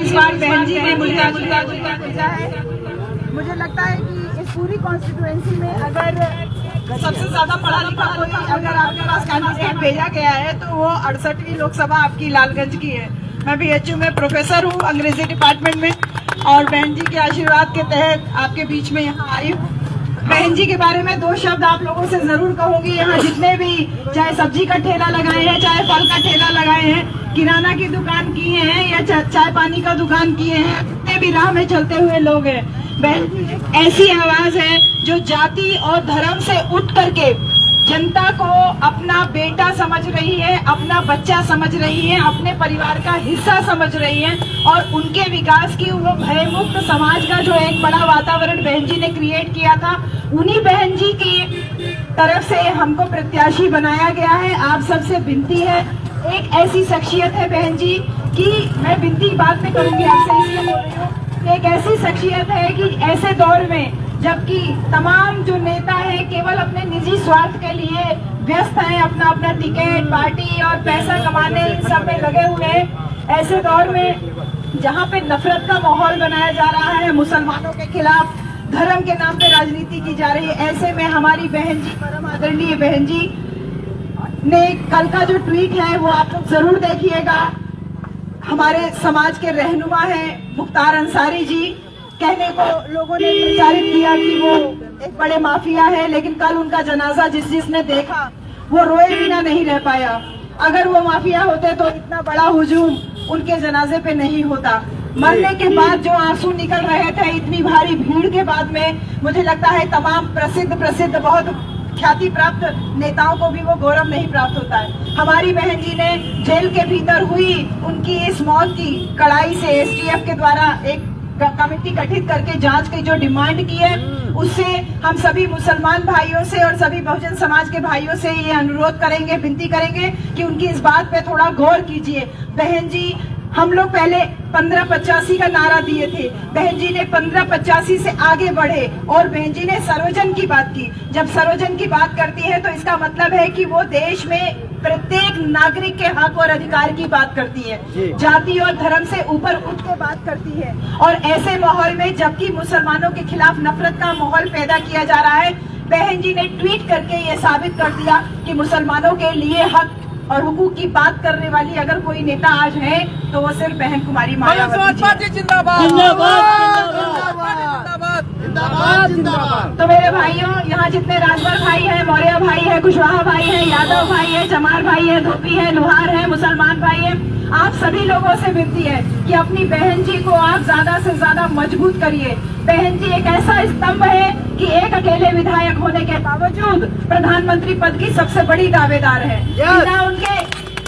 इस बार बहन जी ने मुल्का भेजा है। मुझे लगता है कि इस पूरी कॉन्स्टिट्यूएंसी में अगर सबसे ज्यादा पढ़ा लिखा कोई अगर आपके पास कैंडिडेट भेजा गया है तो वो 68वीं लोकसभा आपकी लालगंज की है। मैं BHU में प्रोफेसर हूँ अंग्रेजी डिपार्टमेंट में, और बहन जी के आशीर्वाद के तहत आपके बीच में यहाँ आई हूँ। बहन जी के बारे में 2 शब्द आप लोगों से जरूर कहूंगी। यहाँ जितने भी चाहे सब्जी का ठेला लगाए हैं, चाहे फल का ठेला लगाए हैं, किराना की दुकान किए हैं या चाय पानी का दुकान किए हैं, जितने भी राह में चलते हुए लोग हैं, बहन जी ऐसी आवाज है जो जाति और धर्म से उठ करके जनता को अपना बेटा समझ रही है, अपना बच्चा समझ रही है, अपने परिवार का हिस्सा समझ रही है, और उनके विकास की वो भयमुक्त समाज का जो एक बड़ा वातावरण बहन जी ने क्रिएट किया था, उन्हीं बहन जी की तरफ से हमको प्रत्याशी बनाया गया है। आप सबसे विनती है, एक ऐसी शख्सियत है बहन जी कि मैं विनती बाद में करूंगी आपसे, इसलिए बोल रही हूँ, एक ऐसी शख्सियत है कि ऐसे दौर में जबकि तमाम जो नेता है केवल अपने निजी स्वार्थ के लिए व्यस्त हैं, अपना अपना टिकट पार्टी और पैसा कमाने इन सब में लगे हुए हैं, ऐसे दौर में जहां पे नफरत का माहौल बनाया जा रहा है, मुसलमानों के खिलाफ धर्म के नाम पे राजनीति की जा रही है, ऐसे में हमारी बहन जी, परम आदरणीय बहन जी ने कल का जो ट्वीट है वो आप लोग जरूर देखिएगा। हमारे समाज के रहनुमा है मुख्तार अंसारी जी, कहने को लोगों ने प्रचारित किया कि वो एक बड़े माफिया है, लेकिन कल उनका जनाजा जिसने देखा वो रोए बिना नहीं रह पाया। अगर वो माफिया होते तो इतना बड़ा हुजूम उनके जनाजे पे नहीं होता। मरने के बाद जो आंसू निकल रहे थे इतनी भारी भीड़ के बाद में, मुझे लगता है तमाम प्रसिद्ध बहुत ख्याति प्राप्त नेताओं को भी वो गौरव नहीं प्राप्त होता है। हमारी बहन जी ने जेल के भीतर हुई उनकी इस मौत की कड़ाई से STF के द्वारा एक कमेटी गठित करके जांच की जो डिमांड की है, उससे हम सभी मुसलमान भाइयों से और सभी बहुजन समाज के भाइयों से ये अनुरोध करेंगे, विनती करेंगे कि उनकी इस बात पे थोड़ा गौर कीजिए। बहन जी, हम लोग पहले 1585 का नारा दिए थे, बहन जी ने 1585 से आगे बढ़े और बहन जी ने सर्वजन की बात की। जब सर्वजन की बात करती है तो इसका मतलब है कि वो देश में प्रत्येक नागरिक के हक और अधिकार की बात करती है, जाति और धर्म से ऊपर उठ के बात करती है। और ऐसे माहौल में जबकि मुसलमानों के खिलाफ नफरत का माहौल पैदा किया जा रहा है, बहन जी ने ट्वीट करके ये साबित कर दिया कि मुसलमानों के लिए हक और हुकूक की बात करने वाली अगर कोई नेता आज है तो वो सिर्फ बहन कुमारी मायावती जी। तो मेरे भाइयों, यहाँ जितने राजभर भाई हैं, मौर्य भाई है, कुशवाहा भाई है, यादव भाई है, चमार भाई है, धोबी है, लोहार है, मुसलमान भाई है, आप सभी लोगों से विनती है कि अपनी बहन जी को आप ज्यादा से ज्यादा मजबूत करिए। बहन जी एक ऐसा स्तंभ है कि एक अकेले विधायक होने के बावजूद प्रधानमंत्री पद की सबसे बड़ी दावेदार है।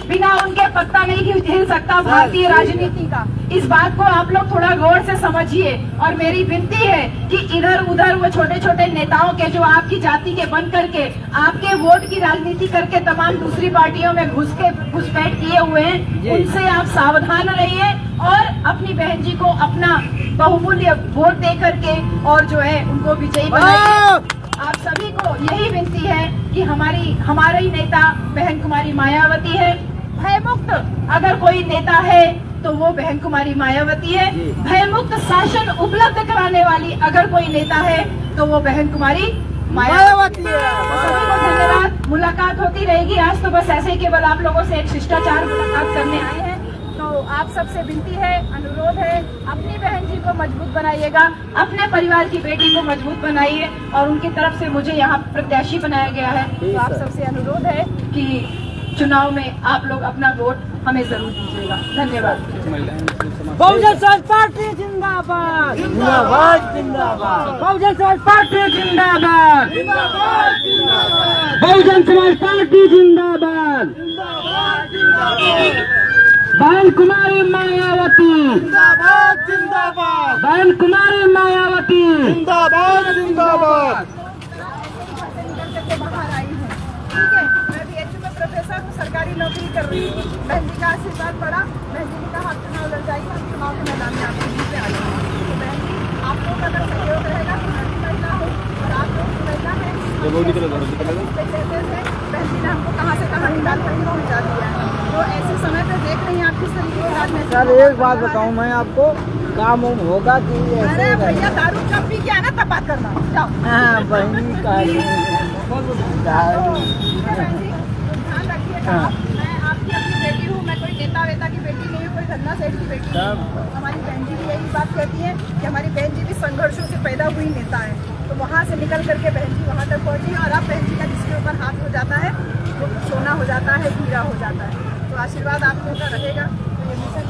बिना उनके पत्ता नहीं हिल सकता भारतीय राजनीति का। इस बात को आप लोग थोड़ा गौर से समझिए। और मेरी विनती है कि इधर उधर वो छोटे छोटे नेताओं के जो आपकी जाति के बन करके आपके वोट की राजनीति करके तमाम दूसरी पार्टियों में घुसपैठ किए हुए हैं, उनसे आप सावधान रहिए और अपनी बहन जी को अपना बहुमूल्य वोट दे करके और जो है उनको विजयी बनाइए। आप सभी को यही विनती है कि हमारी नेता बहन कुमारी मायावती है। भयमुक्त अगर कोई नेता है तो वो बहन कुमारी मायावती है। भयमुक्त शासन उपलब्ध कराने वाली अगर कोई नेता है तो वो बहन कुमारी मायावती है। सभी को धन्यवाद। मुलाकात होती रहेगी। आज तो बस ऐसे ही केवल आप लोगों से एक शिष्टाचार मुलाकात करने आए हैं। तो आप सबसे विनती है, अनुरोध है, अपनी बहन जी को मजबूत बनाइएगा, अपने परिवार की बेटी को मजबूत बनाइए और उनकी तरफ से मुझे यहाँ प्रत्याशी बनाया गया है। तो आप सबसे अनुरोध है कि चुनाव में आप लोग अपना वोट हमें जरूर दीजिएगा। धन्यवाद। बहुजन समाज पार्टी जिंदाबाद, जिंदाबाद, जिंदाबाद। बहुजन समाज पार्टी जिंदाबाद, जिंदाबाद, जिंदाबाद। बहुजन समाज पार्टी जिंदाबाद, जिंदाबाद, जिंदाबाद। बहन कुमारी मायावती जिंदाबाद, जिंदाबाद। बहन कुमारी मायावती जिंदाबाद, जिंदाबाद। बाहर आई हूँ, ठीक है। मैं BHU में प्रोफेसर हूँ, सरकारी नौकरी कर रही हूँ। बहन जी का आशीर्वाद पड़ा, बहन जी ने कहा आप चुनाव लड़ जाइए, हम चुनाव के मैदान में आपके बीच में आ जाएंगे। तो बहन जी, आप लोग का अगर सहयोग रहेगा तो मैं भी महिला हूँ और आप लोग महिला है। बहन जी ने हमको कहाँ से कहाँ निकाल कर पहुँचा दिया है। तो ऐसे समय पे देख रही हैं आप किस तरीके बाद में। सर एक बात बताऊं मैं आपको, काम उम होगा कि ऐसे अरे ही भैया दारू जब पी के आना तब बात करना, जाओ। हाँ बहनी का ध्यान रखिएगा। मैं आपकी अपनी बेटी हूँ, मैं कोई नेता वेता की बेटी नहीं हूँ, कोई धन्ना सेठ की बेटी नहीं हूँ। हमारी बहन जी भी यही बात कहती है कि हमारी बहन जी भी संघर्षों से पैदा हुई नेता है। तो वहाँ से निकल करके बहन जी वहाँ तक पहुँची, और अब बहन जी का जिसके ऊपर हाथ हो जाता है वो सोना हो जाता है, हीरा हो जाता है। तो आशीर्वाद आप लोगों का रहेगा। तो ये मिशन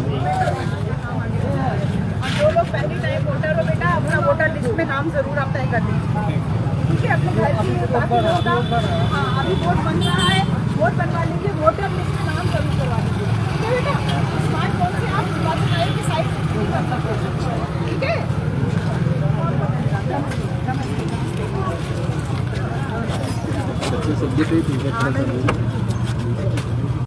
और जो लोग पहली टाइम वोटर हो बेटा, अपना वोटर लिस्ट में नाम जरूर आप तय कर लीजिए, ठीक है? अपने घर की बाकी होगा। हाँ, अभी वोट बन रहा है, वोट बनवा लीजिए, वोटर लिस्ट में नाम जरूर करवा लीजिए, ठीक है बेटा? स्मार्टफोन से आप निर्वाचन आयोग की साइट भी कर सकते हैं, ठीक है? सब्जी पे